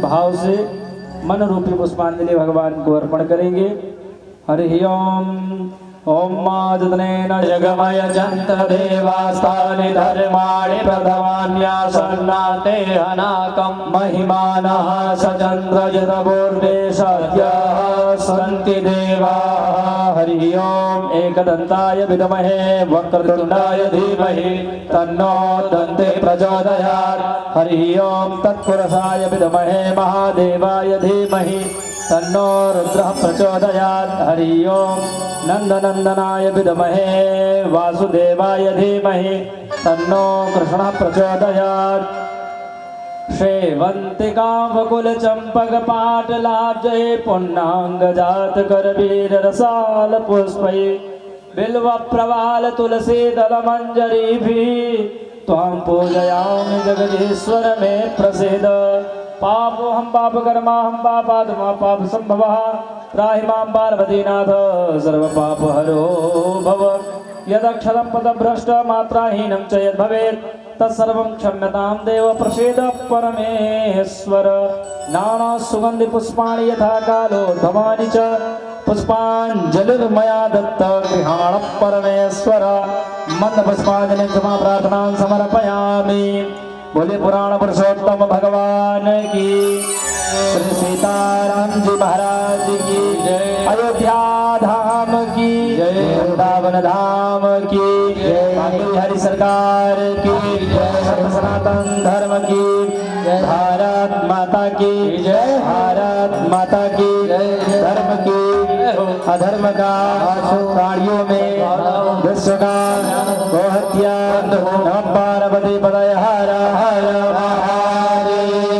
भाव से मन रूपी पुष्पांजलि भगवान को अर्पण करेंगे। हरि ओम ओम माजनेन जगमय जंत देवास्तानि धर्माणि प्रथमान्यासन्नाते अनाकं महिमानः सचन्द्रजतपूर्वे सद्यः सन्ति देवाः। हरि ओम एकदन्ताय विद्महे वक्रतुण्डाय धीमहि तन्नो दन्ते प्रचोदयात्। हरि ओम तत्पुरुषाय विद्महे महादेवाय धीमहि तन्नो रुद्रः प्रचोदयात्। हरि ओम नंदनंदनाय विद्महे वासुदेवाय धीमहि तन्नो कृष्णः प्रचोदयात्। श्रीवंतिका वकुल चंपक पाटलाब्जये पुण्यांगजात करवीर रसाल पुष्पै बिल्व प्रवाल तुलसी दल मंजरी भी त्वां पूजयामि जगदीश्वर मे प्रसीद। पापो हम पाप कर्मा हम पापात्मा पाप संभवः त्राहि मां पार्वतीनाथ सर्व पाप हरो भव। यदक्षरं पदभ्रष्ट मात्राहीनं च यद्भवेत् तत्सर्वं क्षम्यतां देव प्रसीद परमेश्वर। नाना सुगंधि पुष्पाणि यथा कालोद्भवानि च पुष्पाञ्जलिर्मया दत्त गृहाण परमेश्वर। मंद पुष्पांजलि क्षमा प्रार्थना समर्पयामि। बोले पुराण पुरुषोत्तम भगवान की, श्री सीताराम जी महाराज की जय, अयोध्या धाम की जय, वृंदावन धाम की जय, हरि सरकार की जय, सनातन धर्म की जय, भारत माता की जय, भारत माता की जय, धर्म की अधर्म का प्राणियों में विश्व का गोहत्या नम पार्वती पदय हर हर महादेव।